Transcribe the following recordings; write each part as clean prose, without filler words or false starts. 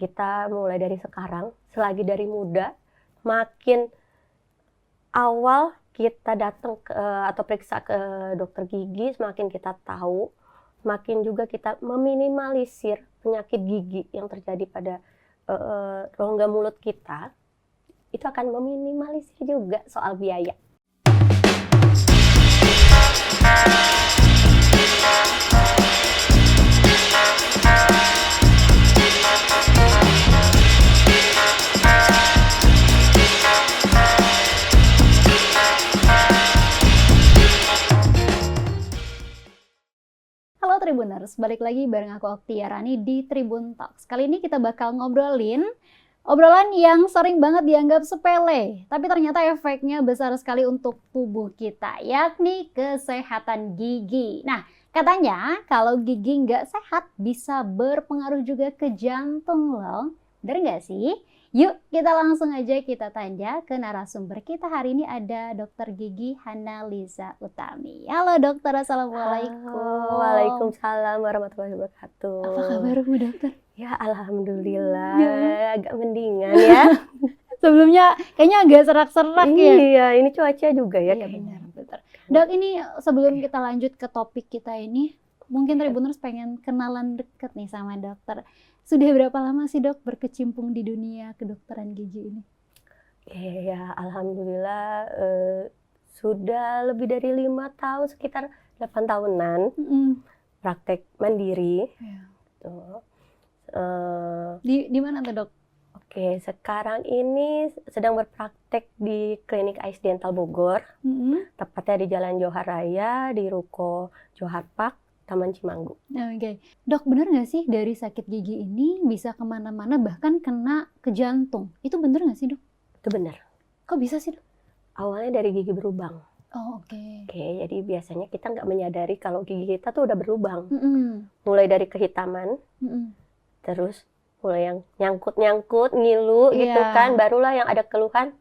kita mulai dari sekarang, selagi dari muda, makin awal kita datang atau periksa ke dokter gigi, semakin kita tahu, semakin juga kita meminimalisir penyakit gigi yang terjadi pada rongga mulut kita, itu akan meminimalisir juga soal biaya. Halo Tribuners, balik lagi bareng aku Oktiarani di Tribun Talks. Kali ini kita bakal ngobrolin obrolan yang sering banget dianggap sepele, tapi ternyata efeknya besar sekali untuk tubuh kita, yakni kesehatan gigi. Nah, katanya kalau gigi nggak sehat bisa berpengaruh juga ke jantung loh. Bener nggak sih? Yuk kita langsung aja kita tanya ke narasumber kita hari ini, ada Dokter Gigi Hana Liza Utami. Halo dokter, assalamualaikum. Halo, waalaikumsalam warahmatullahi wabarakatuh. Apa kabar Bu Dokter? Ya alhamdulillah, agak mendingan ya. Sebelumnya kayaknya agak serak-serak ya. Iya, ini cuaca juga ya. Iya benar. Dok, ini sebelum kita lanjut ke topik kita ini, mungkin Tribuners pengen kenalan deket nih sama dokter. Sudah berapa lama sih dok berkecimpung di dunia kedokteran gigi ini? Ya alhamdulillah sudah lebih dari 5 tahun, sekitar 8 tahunan praktek mandiri. Ya. Tuh. Di mana tuh dok? Oke, sekarang ini sedang berpraktek di Klinik Ais Dental Bogor, tepatnya di Jalan Johar Raya, di Ruko Johar Park, Taman Cimanggu. Oke. Dok, bener nggak sih dari sakit gigi ini bisa kemana-mana, bahkan kena ke jantung? Itu bener nggak sih dok? Itu benar. Kok bisa sih dok? Awalnya dari gigi berlubang. Oh oke. Oke, jadi biasanya kita nggak menyadari kalau gigi kita tuh udah berlubang. Mm-mm. Mulai dari kehitaman, Mm-mm. terus mulai yang nyangkut-nyangkut, ngilu gitu Iya. kan, barulah yang ada keluhan,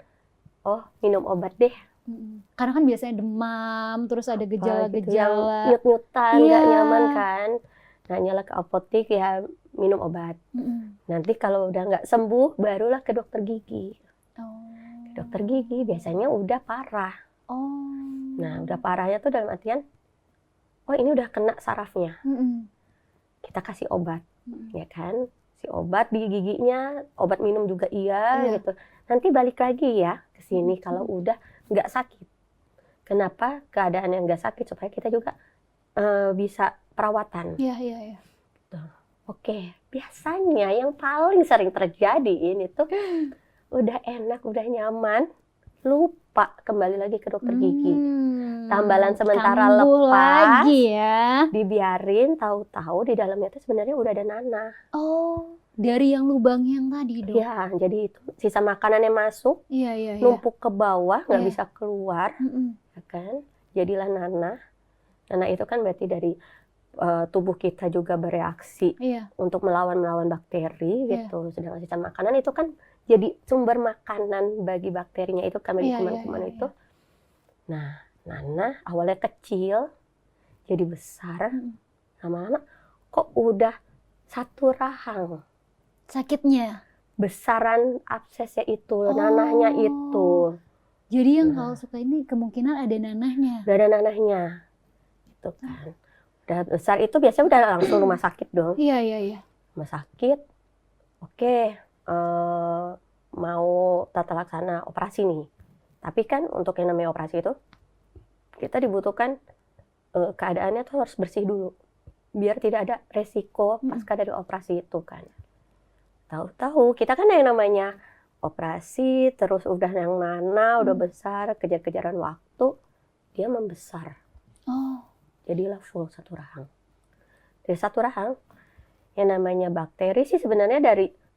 oh minum obat deh. Karena kan biasanya demam, terus ada Gitu, yang gejala-gejala. nyut-nyutan, Iya. nggak nyaman kan. Nah, nyala ke apotek ya minum obat. Nanti kalau udah nggak sembuh, barulah ke dokter gigi. Oh. Ke dokter gigi biasanya udah parah. Oh. Nah, udah parahnya tuh dalam artian, oh ini udah kena sarafnya. Kita kasih obat, ya kan? Si obat di giginya, obat minum juga iya. Gitu. Nanti balik lagi ya ke sini kalau udah nggak sakit. Kenapa keadaan yang nggak sakit? Supaya kita juga bisa perawatan. Iya. Oke, biasanya yang paling sering terjadi ini tuh udah enak, udah nyaman, lupa kembali lagi ke dokter gigi. Tambalan sementara Kambuh lepas, lagi ya. dibiarin, tahu-tahu di dalamnya itu sebenarnya udah ada nanah. Oh, dari yang lubang yang tadi dok. Ya, jadi itu sisa makanannya masuk, Iya. numpuk ke bawah, nggak Iya. bisa keluar, ya kan? Jadilah nanah. Nanah itu kan berarti dari tubuh kita juga bereaksi untuk melawan bakteri gitu. Sedangkan sisa makanan itu kan jadi sumber makanan bagi bakterinya itu kan, bagi kuman-kuman itu. Nah, nanah awalnya kecil, jadi besar, lama-lama kok udah satu rahang. Sakitnya? Besaran absesnya itu, nanahnya itu. Jadi yang kalau suka ini kemungkinan ada nanahnya. Udah ada nanahnya. Itu kan. Udah besar itu biasanya udah langsung rumah sakit dong. Iya. Rumah sakit, oke, mau tata laksana operasi nih. Tapi kan untuk yang namanya operasi itu, kita dibutuhkan keadaannya tuh harus bersih dulu. Biar tidak ada resiko pasca dari operasi itu kan. Tahu-tahu kita kan yang namanya operasi, terus udah yang nanah, udah besar, kejar-kejaran waktu, dia membesar. Oh. Jadilah full satu rahang. Dari satu rahang, yang namanya bakteri sih sebenarnya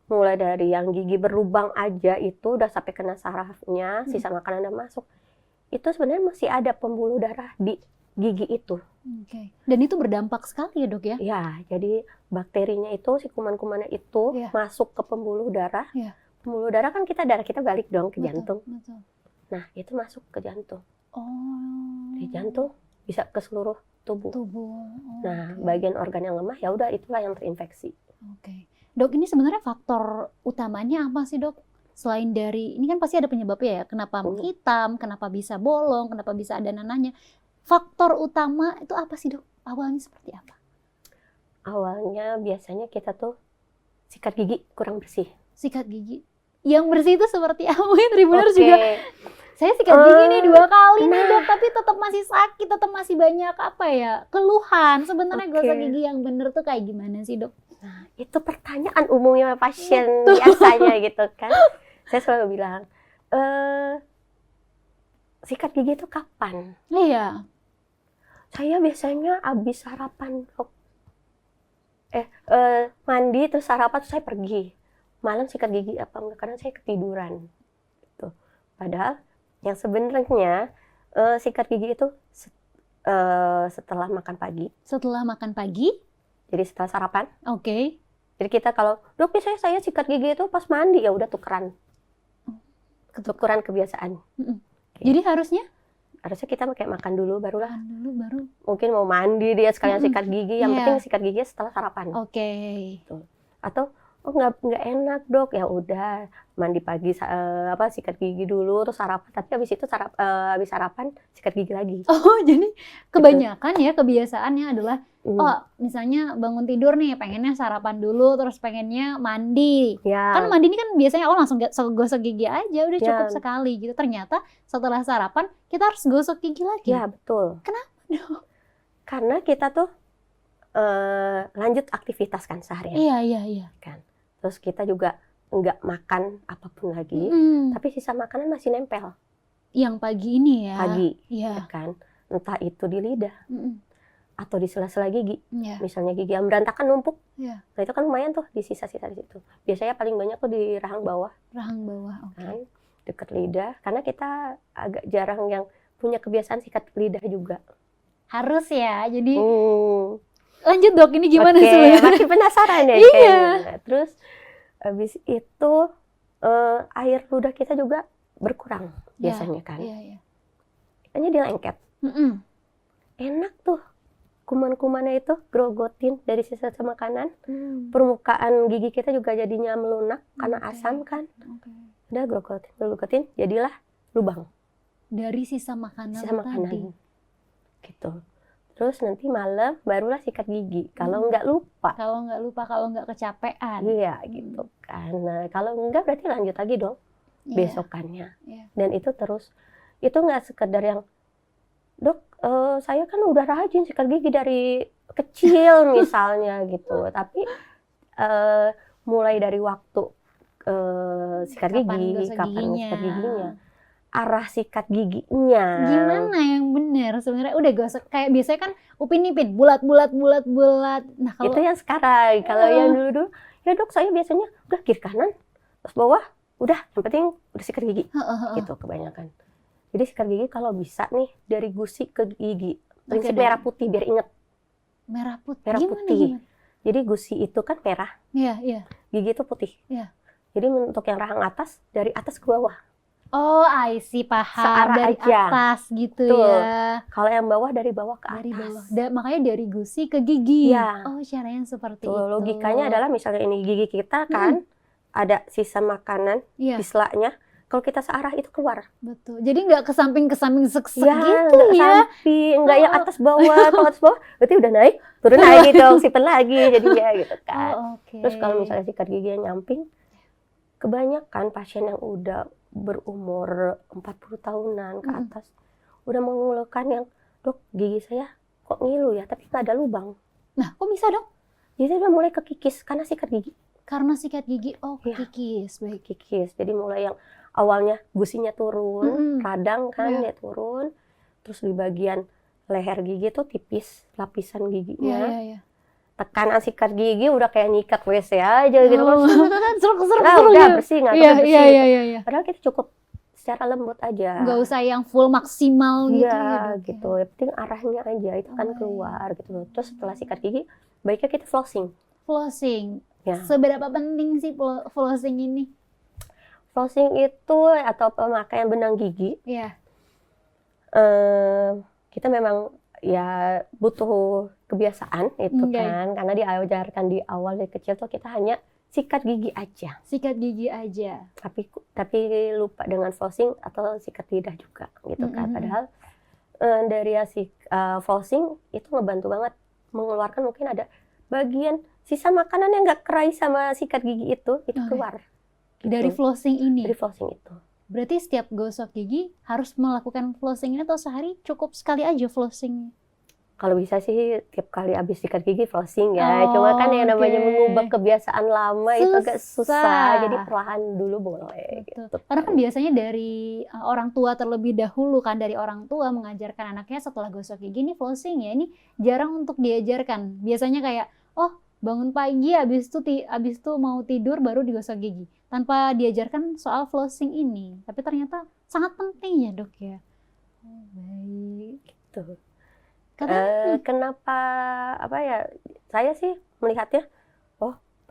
mulai dari yang gigi berlubang aja itu udah sampai kena sarafnya, sisa makanan udah masuk. Itu sebenarnya masih ada pembuluh darah di gigi itu. Oke. Dan itu berdampak sekali ya dok ya? Ya, jadi bakterinya itu, si kuman-kumannya itu masuk ke pembuluh darah. Pembuluh darah kan darah kita balik dong ke jantung. Betul. Nah, itu masuk ke jantung. Oh. Di jantung bisa ke seluruh tubuh. Oh, nah, bagian organ yang lemah ya udah itulah yang terinfeksi. Oke. Dok, ini sebenarnya faktor utamanya apa sih, Dok? Selain dari, ini kan pasti ada penyebabnya ya, kenapa hitam, kenapa bisa bolong, kenapa bisa ada nanahnya. Faktor utama itu apa sih, Dok? Awalnya seperti apa? Awalnya biasanya kita tuh sikat gigi kurang bersih. Sikat gigi. Yang bersih itu seperti apa? Tribuners juga. Saya sikat gigi nih 2 kali nih, Dok, tapi tetap masih sakit, tetap masih banyak apa ya, keluhan. Sebenarnya gosok gigi yang bener tuh kayak gimana sih, Dok? Nah, itu pertanyaan umumnya pasien biasanya gitu kan. Saya selalu bilang, sikat gigi itu kapan? Iya. Saya biasanya habis sarapan, Dok. Mandi terus sarapan terus saya pergi. Malam sikat gigi apa enggak, karena saya ketiduran. Gitu. Padahal yang sebenarnya sikat gigi itu setelah makan pagi. Setelah makan pagi? Jadi setelah sarapan. Oke. Jadi kita kalau, Dok, biasanya saya sikat gigi itu pas mandi, ya udah tukeran. Tukeran kebiasaan. Jadi harusnya kita kayak makan dulu barulah. Baru. Mungkin mau mandi dia sekalian sikat gigi, yang penting sikat gigi setelah sarapan. Oke. Gitu. Atau nggak enak, Dok, ya udah mandi pagi sikat gigi dulu terus sarapan, tapi habis itu habis sarapan sikat gigi lagi. Oh, jadi kebanyakan ya kebiasaannya adalah misalnya bangun tidur nih pengennya sarapan dulu terus pengennya mandi. Ya. Kan mandi ini kan biasanya langsung gosok gigi aja udah cukup sekali gitu. Ternyata setelah sarapan kita harus gosok gigi lagi. Ya, betul. Kenapa, Dok? Karena kita tuh lanjut aktivitas kan seharian. Iya. Kan. Terus kita juga nggak makan apapun lagi, tapi sisa makanan masih nempel. Yang pagi ini ya? Pagi, ya kan. Entah itu di lidah, atau di sela-sela gigi. Misalnya gigi yang berantakan numpuk, nah itu kan lumayan tuh di sisa-sisa di situ. Biasanya paling banyak tuh di rahang bawah. Rahang bawah, oke. Kan, deket lidah, karena kita agak jarang yang punya kebiasaan sikat lidah juga. Harus ya, jadi... Lanjut, Dok, ini gimana sebenarnya? Makin penasaran ya. Iya. Terus habis itu air ludah kita juga berkurang biasanya kan. Iya. Hanya dia lengket. Enak tuh kuman-kumannya itu grogotin dari sisa makanan. Permukaan gigi kita juga jadinya melunak karena asam kan. Udah grogotin, jadilah lubang. Dari sisa makanan tadi. Gitu. Terus nanti malam barulah sikat gigi. Kalau nggak lupa. Kalau nggak kecapean. Iya, gitu kan. Nah, kalau nggak berarti lanjut lagi dong besokannya. Dan itu terus. Itu nggak sekedar yang, Dok, saya kan udah rajin sikat gigi dari kecil misalnya gitu. Tapi mulai dari waktu sikat gigi, kapan sikat giginya. Arah sikat giginya. Gimana yang benar sebenarnya? Udah gosok kayak biasanya kan Upin Ipin bulat. Nah, kalau itu yang sekarang, kalau yang dulu ya, Dok, saya biasanya udah kiri kanan, terus bawah, udah yang penting udah sikat gigi. Gitu kebanyakan. Jadi sikat gigi kalau bisa nih dari gusi ke gigi. Prinsip merah putih biar inget. Merah putih. Merah putih. Jadi gusi itu kan merah. Iya. Gigi itu putih. Iya. Jadi untuk yang rahang atas dari atas ke bawah. Oh, I see, paham. Searah dari aja. Atas gitu. Tuh. Ya. Kalau yang bawah dari bawah ke dari atas. Bawah. Makanya dari gusi ke gigi. Ya. Oh, caranya seperti tuh, itu. Logikanya adalah misalnya ini gigi kita kan ada sisa makanan di selanya. Kalau kita searah itu keluar. Betul. Jadi nggak ke samping seksek ya, gitu ya. Samping, nggak yang atas bawah. Kalau atas bawah berarti udah naik, turun lagi dong, simpen lagi jadinya gitu kan. Terus kalau misalnya sikat gigi yang nyamping, kebanyakan pasien yang udah berumur 40 tahunan ke atas udah mengeluhkan yang, Dok, gigi saya kok ngilu ya, tapi nggak ada lubang. Nah, kok bisa, Dok? Jadi udah mulai kekikis karena sikat gigi. Karena sikat gigi, kikis. Baik, kikis. Jadi mulai yang awalnya gusinya turun, radang kan dia turun, terus di bagian leher gigi tuh tipis lapisan giginya. Tekanan sikat gigi udah kayak nyikat WC aja gitu kan. Udah bersih, nggak bersih. Padahal kita cukup secara lembut aja. Nggak usah yang full maksimal gitu. Iya, gitu. Yang penting arahnya aja itu kan keluar gitu. Terus setelah sikat gigi, baiknya kita flossing. Flossing. Ya. Seberapa penting sih flossing ini? Flossing itu atau pemakaian benang gigi. Iya. Kita memang ya butuh kebiasaan itu kan, karena diajarkan di awal dari kecil tuh kita hanya sikat gigi aja. Sikat gigi aja. Tapi lupa dengan flossing atau sikat lidah juga gitu kan. Padahal dari flossing itu ngebantu banget mengeluarkan, mungkin ada bagian sisa makanan yang nggak kerai sama sikat gigi itu keluar. Gitu. Dari flossing ini? Dari flossing itu. Berarti setiap gosok gigi harus melakukan flossing ini atau sehari cukup sekali aja flossing? Kalau bisa sih tiap kali habis sikat gigi flossing ya. Cuma kan yang namanya mengubah kebiasaan lama itu agak susah. Jadi perlahan dulu boleh. Gitu. Karena kan biasanya dari orang tua terlebih dahulu kan, dari orang tua mengajarkan anaknya setelah gosok gigi ini flossing ya. Ini jarang untuk diajarkan. Biasanya kayak, oh bangun pagi habis itu mau tidur baru digosok gigi. Tanpa diajarkan soal flossing ini. Tapi ternyata sangat penting ya dok ya. Oh, baik. Gitu. Kenapa saya sih melihatnya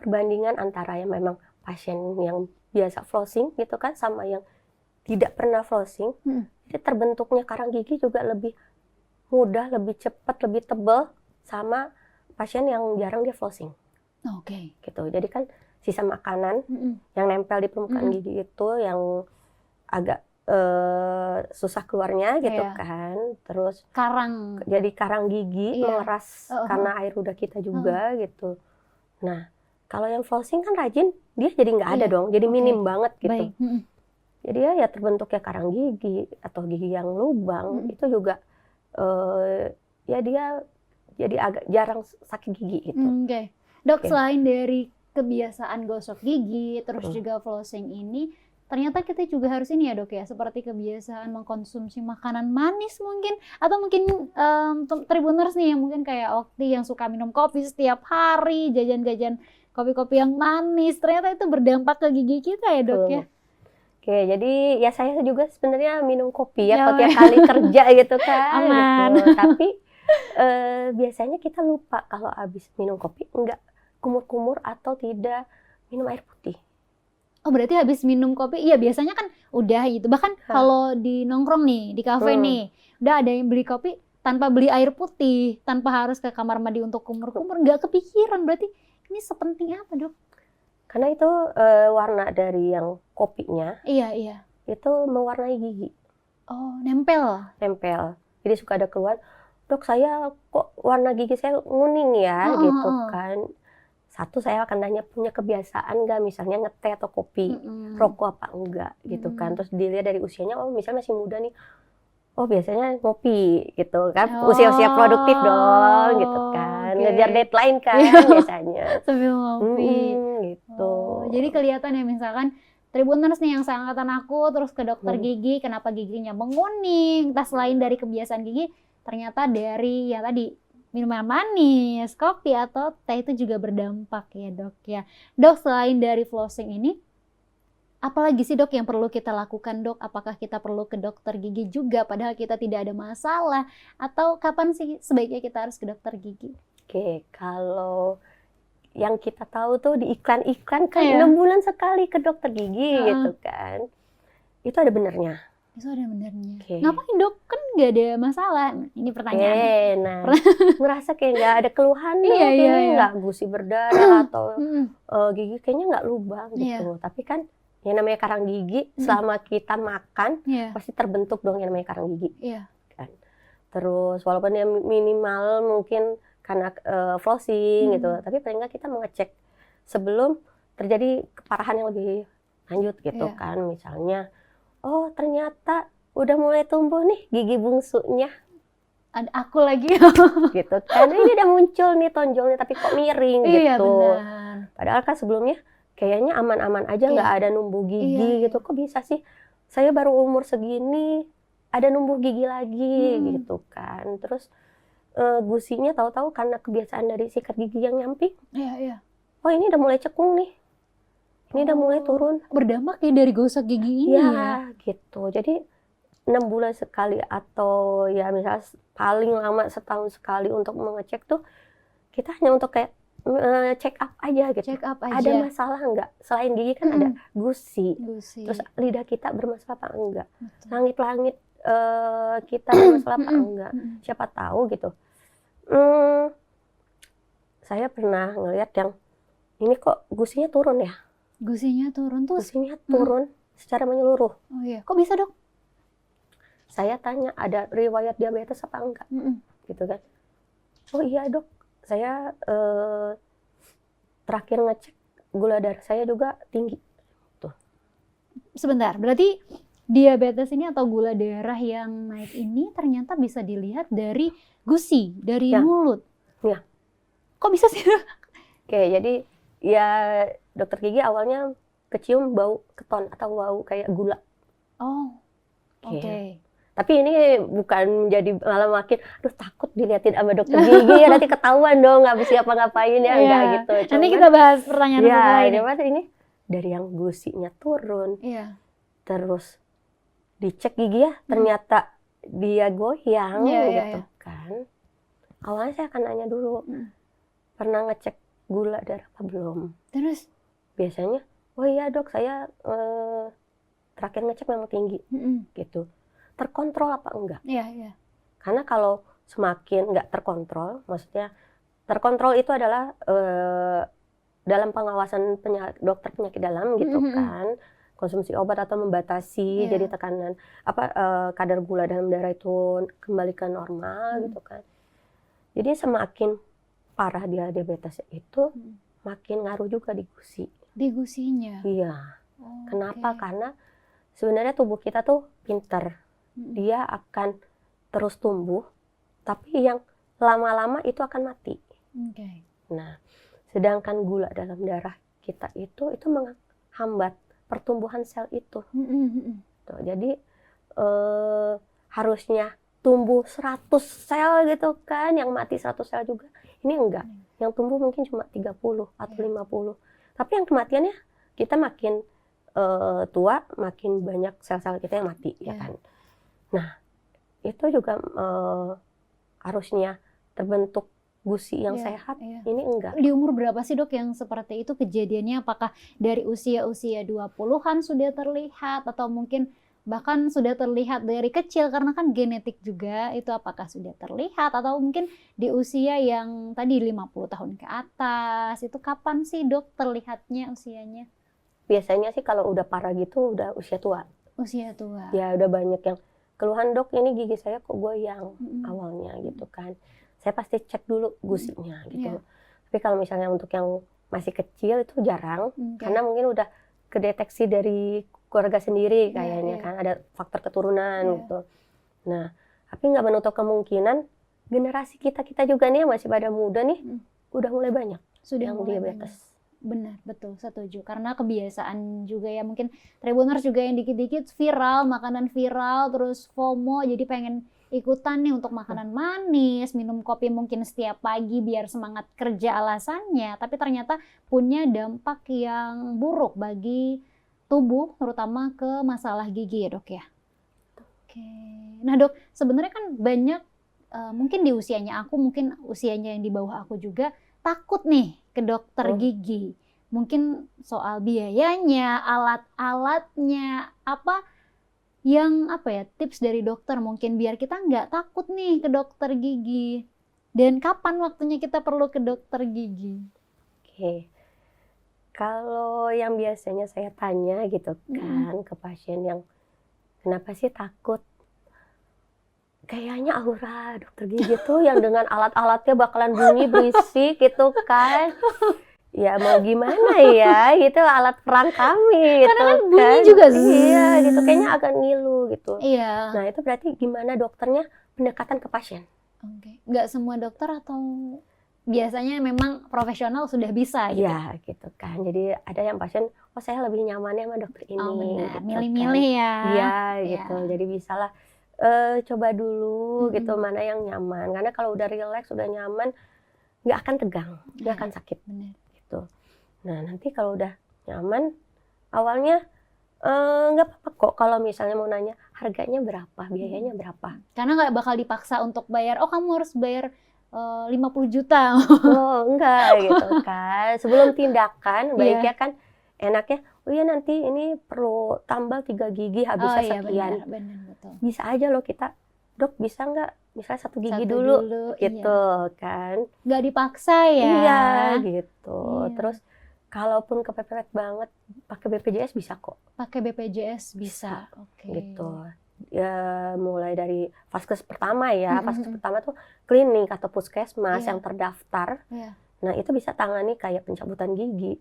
perbandingan antara yang memang pasien yang biasa flossing gitu kan sama yang tidak pernah flossing, jadi terbentuknya karang gigi juga lebih mudah, lebih cepat, lebih tebal sama pasien yang jarang dia flossing. Oke. Gitu. Jadi kan sisa makanan yang nempel di permukaan gigi itu yang agak susah keluarnya gitu kan, terus jadi karang gigi mengeras karena air ludah kita juga gitu. Nah kalau yang flossing kan rajin, dia jadi nggak ada dong, jadi minim banget gitu. Jadi ya terbentuknya karang gigi atau gigi yang lubang itu juga ya dia jadi agak jarang sakit gigi gitu. Dok, selain dari kebiasaan gosok gigi terus juga flossing ini, ternyata kita juga harus ini ya dok ya, seperti kebiasaan mengkonsumsi makanan manis mungkin, atau mungkin Tribuners nih yang mungkin kayak Okti yang suka minum kopi setiap hari, jajan-jajan kopi-kopi yang manis, ternyata itu berdampak ke gigi kita ya dok ya. Oke, jadi ya saya juga sebenarnya minum kopi ya kalau tiap kali kerja gitu kan. Aman. Gitu. Tapi biasanya kita lupa kalau habis minum kopi enggak kumur-kumur atau tidak minum air putih. Oh berarti habis minum kopi, iya biasanya kan udah gitu. Bahkan kalau di nongkrong nih, di kafe nih, udah ada yang beli kopi tanpa beli air putih, tanpa harus ke kamar mandi untuk kumur-kumur, nggak kepikiran. Berarti ini sepenting apa dok? Karena itu warna dari yang kopinya, itu mewarnai gigi. Oh nempel? Nempel. Jadi suka ada keluhan, dok saya kok warna gigi saya kuning ya gitu kan. Satu, saya akan nanya punya kebiasaan nggak misalnya ngeteh atau kopi, rokok apa enggak gitu kan. Terus dilihat dari usianya, oh misalnya masih muda nih, oh biasanya ngopi gitu kan, usia-usia produktif dong gitu kan, ngejar deadline kan biasanya. Sambil ngopi. Gitu. Jadi kelihatan ya misalkan Tribuners nih yang seangkatan aku terus ke dokter gigi, kenapa giginya menguning, tas lain dari kebiasaan gigi, ternyata dari ya tadi, minuman manis, kopi atau teh itu juga berdampak ya dok ya. Dok, selain dari flossing ini, apalagi sih dok yang perlu kita lakukan dok? Apakah kita perlu ke dokter gigi juga padahal kita tidak ada masalah? Atau kapan sih sebaiknya kita harus ke dokter gigi? Oke, kalau yang kita tahu tuh di iklan-iklan kan 6 bulan sekali ke dokter gigi gitu kan. Itu ada benernya. Itu ada benernya. Ngapain dok? Kan nggak ada masalah. Ini pertanyaan. Nah, ngerasa kayak nggak ada keluhan dong, ini nggak gusi berdarah atau gigi kayaknya nggak lubang gitu. Tapi kan yang namanya karang gigi selama kita makan pasti terbentuk dong yang namanya karang gigi. Kan. Terus walaupun dia minimal mungkin karena flossing gitu, tapi paling nggak kita mengecek sebelum terjadi keparahan yang lebih lanjut gitu kan. Misalnya oh ternyata udah mulai tumbuh nih gigi bungsunya. Ada aku lagi. Gitu kan, ini udah muncul nih tonjolnya tapi kok miring gitu. Benar. Padahal kan sebelumnya kayaknya aman-aman aja, nggak ada numbuh gigi gitu. Kok bisa sih saya baru umur segini ada numbuh gigi lagi gitu kan. Terus gusinya tahu-tahu karena kebiasaan dari sikat gigi yang nyamping. Oh ini udah mulai cekung nih. Ini udah mulai turun. Berdampak ya dari gosok gigi ini ya? Gitu. Jadi 6 bulan sekali atau ya misalnya paling lama setahun sekali untuk mengecek tuh kita hanya untuk kayak check up aja gitu. Check up aja. Ada masalah nggak? Selain gigi kan ada gusi. Terus lidah kita bermasalah apa enggak? Langit-langit kita bermasalah apa enggak? Siapa tahu gitu. Saya pernah ngelihat yang ini kok gusinya turun ya? Gusinya turun tuh? Gusinya turun secara menyeluruh. Oh iya, kok bisa dok? Saya tanya, ada riwayat diabetes apa enggak? Gitu kan. Oh iya dok, saya terakhir ngecek gula darah saya juga tinggi. Tuh. Sebentar, berarti diabetes ini atau gula darah yang naik ini ternyata bisa dilihat dari gusi, dari mulut. Ya. Kok bisa sih? Oke, jadi ya dokter gigi awalnya kecium bau keton atau bau kayak gula. Oh, oke. Tapi ini bukan jadi malah makin, aduh takut diliatin sama dokter gigi ya nanti ketahuan dong nggak bisa apa-ngapain ya, enggak gitu. Nanti kita bahas pertanyaan setelah ini. Dari yang gusinya turun, terus dicek gigi ya, ternyata dia goyang gitu kan. Awalnya saya akan nanya dulu, pernah ngecek gula darah apa belum? Terus? Biasanya, oh iya dok saya terakhir ngecek memang tinggi gitu. Terkontrol apa enggak? Iya. Karena kalau semakin nggak terkontrol, maksudnya terkontrol itu adalah dalam pengawasan dokter penyakit dalam gitu kan, konsumsi obat atau membatasi jadi tekanan kadar gula dalam darah itu kembali ke normal gitu kan. Jadi semakin parah dia diabetes itu makin ngaruh juga di gusi. Di gusinya? Iya. Kenapa? Karena sebenarnya tubuh kita tuh pinter. Dia akan terus tumbuh, tapi yang lama-lama itu akan mati. Nah, sedangkan gula dalam darah kita itu menghambat pertumbuhan sel itu. Tuh, jadi harusnya tumbuh 100 sel gitu kan, yang mati 100 sel juga. Ini enggak. Yang tumbuh mungkin cuma 30 atau 50. Tapi yang kematiannya kita makin tua, makin banyak sel-sel kita yang mati, ya kan. Nah, itu juga harusnya terbentuk gusi yang sehat, ini enggak. Di umur berapa sih dok yang seperti itu kejadiannya? Apakah dari usia-usia 20-an sudah terlihat atau mungkin bahkan sudah terlihat dari kecil karena kan genetik juga, itu apakah sudah terlihat atau mungkin di usia yang tadi 50 tahun ke atas, itu kapan sih dok terlihatnya usianya? Biasanya sih kalau udah parah gitu udah usia tua. Usia tua. Ya udah banyak yang keluhan, dok ini gigi saya kok goyang awalnya gitu kan. Saya pasti cek dulu gusinya gitu. Tapi kalau misalnya untuk yang masih kecil itu jarang, karena mungkin udah kedeteksi dari keluarga sendiri kayaknya kan, ada faktor keturunan gitu. Nah, tapi nggak menutup kemungkinan generasi kita juga nih yang masih pada muda nih udah mulai banyak yang diabetes. Benar, betul, setuju. Karena kebiasaan juga ya, mungkin Tribuners juga yang dikit-dikit viral, makanan viral, terus FOMO, jadi pengen ikutan nih untuk makanan manis, minum kopi mungkin setiap pagi biar semangat kerja alasannya, tapi ternyata punya dampak yang buruk bagi tubuh, terutama ke masalah gigi ya dok ya. Oke. Nah dok, sebenarnya kan banyak, mungkin di usianya aku, mungkin usianya yang di bawah aku juga, takut nih ke dokter gigi. Mungkin soal biayanya, alat-alatnya, tips dari dokter mungkin biar kita nggak takut nih ke dokter gigi. Dan kapan waktunya kita perlu ke dokter gigi? Oke. Kalau yang biasanya saya tanya gitu kan ke pasien yang kenapa sih takut? Kayaknya aura dokter gigi tuh yang dengan alat-alatnya bakalan bunyi berisik gitu kan. Ya mau gimana ya, gitu alat perang kami gitu. Karena kan bunyi juga sih. Iya gitu, kayaknya agak ngilu gitu. Iya. Nah itu berarti gimana dokternya pendekatan ke pasien? Oke. Nggak semua dokter atau biasanya memang profesional sudah bisa gitu? Iya gitu kan, jadi ada yang pasien, oh saya lebih nyamannya sama dokter ini. Oh benar, gitu milih-milih kan. ya. Iya gitu, jadi bisalah coba dulu gitu mana yang nyaman. Karena kalau udah rileks, udah nyaman, nggak akan tegang, nggak akan sakit. Benar. Gitu. Nah nanti kalau udah nyaman, awalnya nggak apa-apa kok kalau misalnya mau nanya harganya berapa, biayanya berapa. Karena nggak bakal dipaksa untuk bayar, oh kamu harus bayar 50 juta. Oh enggak gitu kan. Sebelum tindakan baiknya kan enaknya, oh iya nanti ini perlu tambal 3 gigi habisnya sekian. Benar, betul. Bisa aja loh kita, dok bisa nggak misalnya 1 gigi dulu gitu kan. Nggak dipaksa ya. Iya gitu. Terus Kalaupun kepepet banget, pakai BPJS bisa kok. Pakai BPJS bisa. Oke. Gitu. Ya mulai dari vaskes pertama ya. Vaskes pertama tuh klinik atau puskesmas yang terdaftar. Nah itu bisa tangani kayak pencabutan gigi,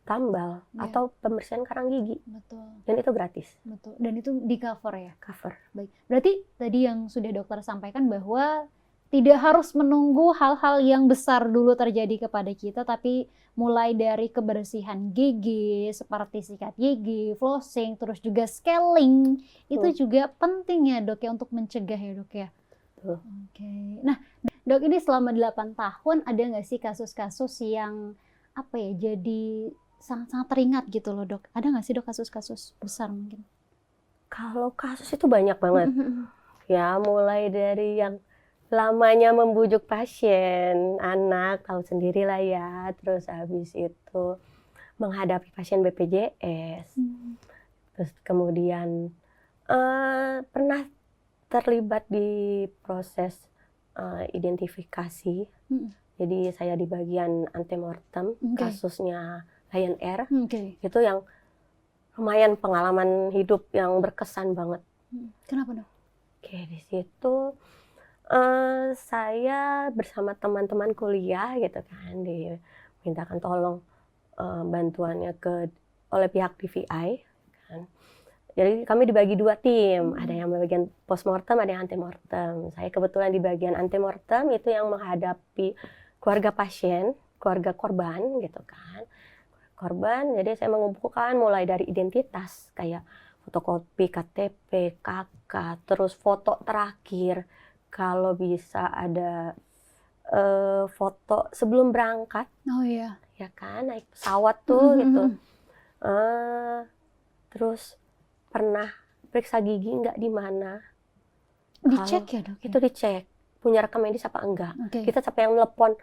tambal, atau pembersihan karang gigi. Betul. Dan itu gratis. Betul. Dan itu di cover ya? Cover. Baik. Berarti tadi yang sudah dokter sampaikan bahwa tidak harus menunggu hal-hal yang besar dulu terjadi kepada kita, tapi mulai dari kebersihan gigi, seperti sikat gigi, flossing, terus juga scaling, itu juga penting ya dok ya untuk mencegah ya dok ya? Oke. Nah dok, ini selama 8 tahun ada nggak sih kasus-kasus yang apa ya, jadi sangat-sangat teringat gitu loh dok? Ada nggak sih dok kasus-kasus besar mungkin? Kalau kasus itu banyak banget. Ya mulai dari yang lamanya membujuk pasien, anak tahu sendirilah ya, terus habis itu menghadapi pasien BPJS, terus kemudian pernah terlibat di proses identifikasi, jadi saya di bagian antemortem, kasusnya Lion Air, itu yang lumayan pengalaman hidup yang berkesan banget. Kenapa dok? Oke, di situ saya bersama teman-teman kuliah gitu kan, dimintakan tolong bantuannya oleh pihak DVI kan. Jadi kami dibagi 2 tim, ada yang bagian postmortem, ada yang antemortem. Saya kebetulan di bagian antemortem, itu yang menghadapi keluarga pasien, keluarga korban gitu kan. Korban, jadi saya mengumpulkan mulai dari identitas kayak fotokopi KTP, KK, terus foto terakhir. Kalau bisa ada foto sebelum berangkat, ya kan, naik pesawat tuh gitu. Terus pernah periksa gigi nggak di mana? Dicek ya dok? Itu dicek, punya rekam medis apa enggak. Kita sampai yang telepon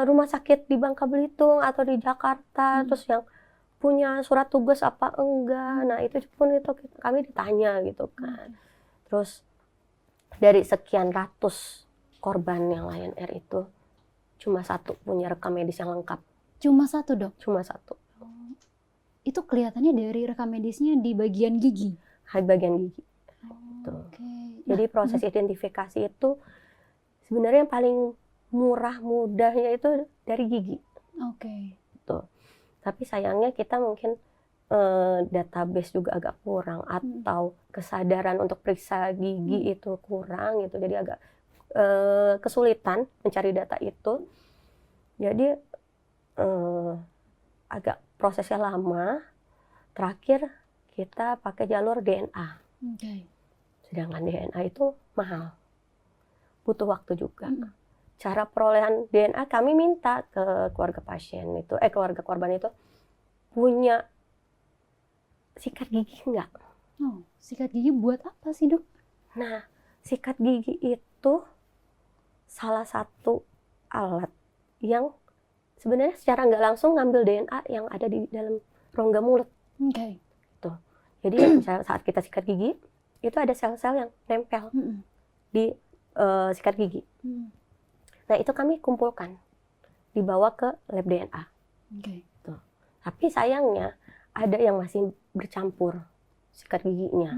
rumah sakit di Bangka Belitung atau di Jakarta, terus yang punya surat tugas apa enggak. Nah itu pun itu kami ditanya gitu kan. Terus dari sekian ratus korban yang Lion Air itu, cuma 1 punya rekam medis yang lengkap. Cuma 1 dok? Cuma 1. Itu kelihatannya dari rekam medisnya di bagian gigi? Di bagian gigi. Jadi proses identifikasi itu sebenarnya yang paling mudahnya itu dari gigi. Tapi sayangnya kita mungkin database juga agak kurang, atau kesadaran untuk periksa gigi itu kurang gitu, jadi agak kesulitan mencari data itu, jadi agak prosesnya lama. Terakhir kita pakai jalur DNA, sedangkan DNA itu mahal, butuh waktu juga. Cara perolehan DNA kami minta ke keluarga pasien itu, keluarga korban itu punya sikat gigi enggak? Sikat gigi buat apa sih dok? Nah, sikat gigi itu salah satu alat yang sebenarnya secara nggak langsung ngambil DNA yang ada di dalam rongga mulut. Tuh. Jadi saat kita sikat gigi, itu ada sel-sel yang nempel di sikat gigi. Nah, itu kami kumpulkan, dibawa ke lab DNA. Tuh. Tapi sayangnya ada yang masih bercampur sikat giginya.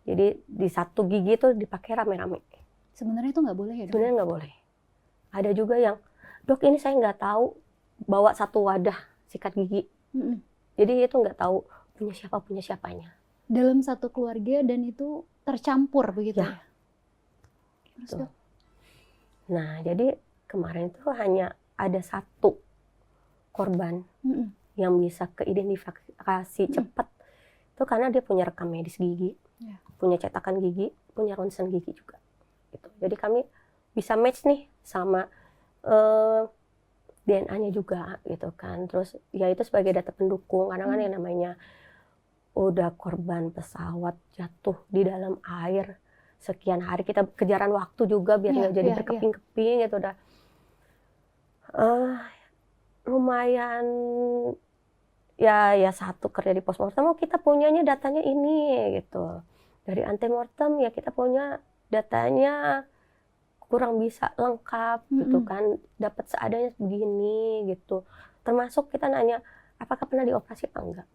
Jadi di satu gigi itu dipakai rame-rame. Sebenarnya itu nggak boleh ya dok? Sebenarnya nggak boleh. Ada juga yang, dok ini saya nggak tahu bawa 1 wadah sikat gigi. Jadi itu nggak tahu punya siapanya. Dalam satu keluarga dan itu tercampur begitu ya? Terus, nah jadi kemarin itu hanya ada 1 korban yang bisa keidentifikasi cepat, itu karena dia punya rekam medis gigi, punya cetakan gigi, punya ronsen gigi juga. Gitu. Jadi kami bisa match nih sama DNA-nya juga gitu kan. Terus ya itu sebagai data pendukung, karena kan yang namanya udah korban pesawat jatuh di dalam air sekian hari, kita kejaran waktu juga biar nggak jadi berkeping-keping gitu, udah lumayan ya 1 kerja di postmortem, kita punyanya datanya ini gitu. Dari antemortem ya kita punya datanya kurang bisa lengkap gitu kan, dapat seadanya begini gitu. termasuk kita nanya apakah pernah dioperasi apa enggak.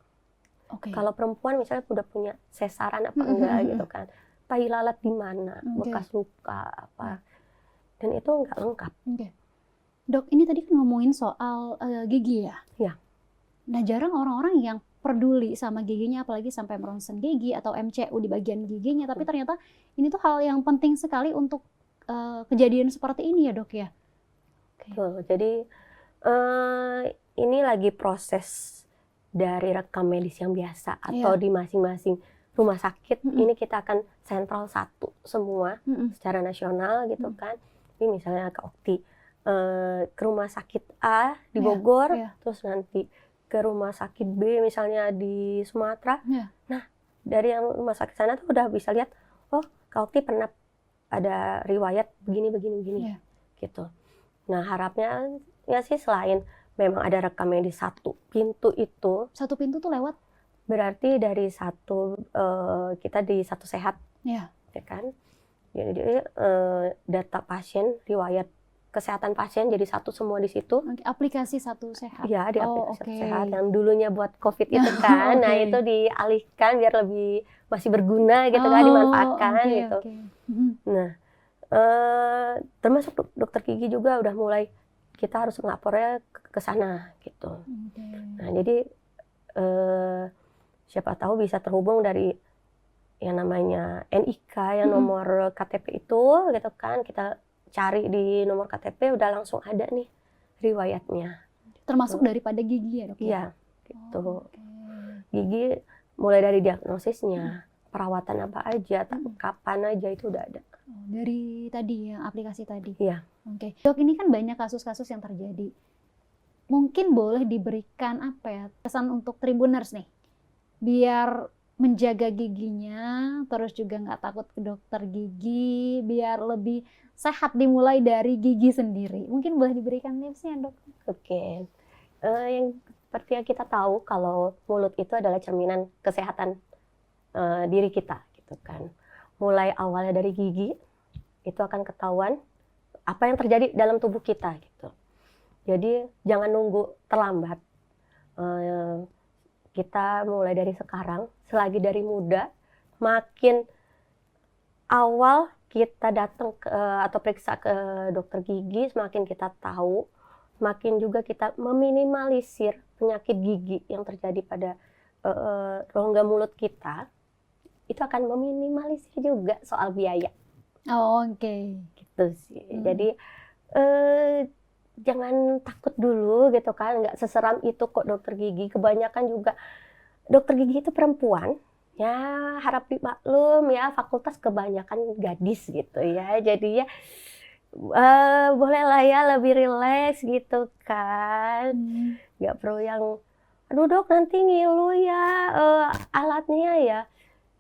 Kalau perempuan misalnya udah punya sesaran apa enggak gitu kan, tai lalat di mana, bekas luka apa, dan itu enggak lengkap. Dok, ini tadi kan ngomongin soal gigi ya? Iya. Nah, jarang orang-orang yang peduli sama giginya, apalagi sampai meronsen gigi atau MCU di bagian giginya, tapi ternyata ini tuh hal yang penting sekali untuk kejadian seperti ini ya dok ya? Jadi ini lagi proses dari rekam medis yang biasa atau di masing-masing rumah sakit. Ini kita akan sentral satu semua secara nasional gitu kan. Ini misalnya ke Okti ke rumah sakit A di Bogor, terus nanti ke rumah sakit B misalnya di Sumatera. Nah, dari yang rumah sakit sana tuh udah bisa lihat, oh Kak Okti pernah ada riwayat begini gitu. Nah, harapnya ya sih selain memang ada rekam medis satu pintu itu. Satu pintu tuh lewat? Berarti dari satu kita di satu sehat, ya kan? Jadi data pasien, riwayat kesehatan pasien jadi satu semua di situ. Aplikasi Satu Sehat. Iya, di aplikasi Satu Sehat yang dulunya buat COVID itu kan. Nah, itu dialihkan biar lebih masih berguna gitu kan, dimanfaatkan gitu. Nah, termasuk dokter gigi juga udah mulai kita harus ngelapornya ke sana gitu. Nah, jadi siapa tahu bisa terhubung dari yang namanya NIK yang nomor KTP itu gitu kan, kita cari di nomor KTP udah langsung ada nih riwayatnya. Termasuk daripada gigi ya dok? Iya, gitu. Gigi mulai dari diagnosisnya, perawatan apa aja, kapan aja itu udah ada. Dari tadi ya, aplikasi tadi? Iya. Dok, ini kan banyak kasus-kasus yang terjadi. Mungkin boleh diberikan apa ya, pesan untuk Tribuners nih, biar menjaga giginya, terus juga nggak takut ke dokter gigi, biar lebih sehat dimulai dari gigi sendiri. Mungkin boleh diberikan tipsnya, dok? Yang seperti yang kita tahu kalau mulut itu adalah cerminan kesehatan diri kita, gitu kan. Mulai awalnya dari gigi, itu akan ketahuan apa yang terjadi dalam tubuh kita, gitu. Jadi jangan nunggu terlambat. Kita mulai dari sekarang, selagi dari muda, makin awal kita datang atau periksa ke dokter gigi, semakin kita tahu, semakin juga kita meminimalisir penyakit gigi yang terjadi pada rongga mulut kita, itu akan meminimalisir juga soal biaya. Gitu sih. Jadi jangan takut dulu gitu kan, nggak seseram itu kok dokter gigi. Kebanyakan juga dokter gigi itu perempuan, ya harap dimaklum ya, fakultas kebanyakan gadis gitu ya. Jadi ya bolehlah ya lebih rileks gitu kan, nggak perlu yang aduh dok nanti ngilu ya alatnya ya.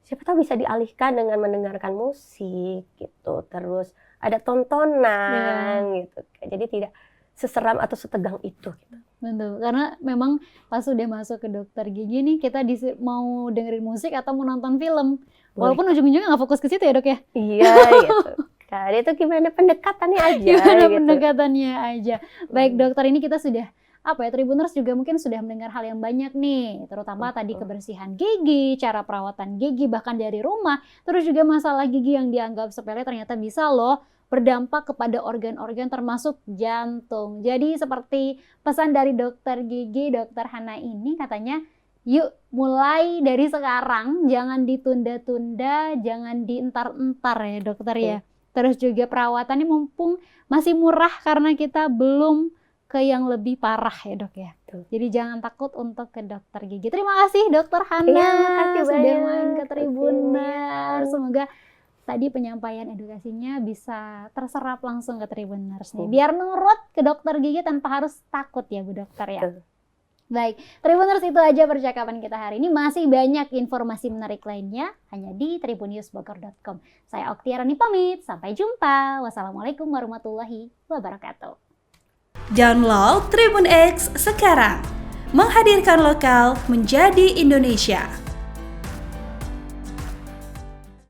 Siapa tahu bisa dialihkan dengan mendengarkan musik gitu, terus ada tontonan gitu. Jadi tidak seseram atau setegang itu gitu. Betul, karena memang pas sudah masuk ke dokter gigi nih, kita mau dengerin musik atau mau nonton film. Walaupun ujung-ujungnya nggak fokus ke situ ya dok ya? Iya gitu. Kan itu gimana pendekatannya aja. Gimana gitu. Pendekatannya aja. Baik dokter, ini kita sudah Tribuners juga mungkin sudah mendengar hal yang banyak nih, terutama tadi kebersihan gigi, cara perawatan gigi bahkan dari rumah, terus juga masalah gigi yang dianggap sepele ternyata bisa loh berdampak kepada organ-organ termasuk jantung. Jadi seperti pesan dari dokter gigi, Dokter Hana ini katanya, yuk mulai dari sekarang, jangan ditunda-tunda, jangan dientar-entar ya dokter ya. Terus juga perawatannya mumpung masih murah karena kita belum ke yang lebih parah ya dok ya. Jadi jangan takut untuk ke dokter gigi. Terima kasih Dokter Hana sudah main ke Tribuners. Semoga tadi penyampaian edukasinya bisa terserap langsung ke Tribuners nih. Biar nurut ke dokter gigi tanpa harus takut ya Bu Dokter ya. Baik, Tribuners itu aja percakapan kita hari ini. Masih banyak informasi menarik lainnya hanya di tribunewsbogor.com. Saya Oktiarani pamit, sampai jumpa. Wassalamualaikum warahmatullahi wabarakatuh. Download Tribun X sekarang. Menghadirkan lokal menjadi Indonesia.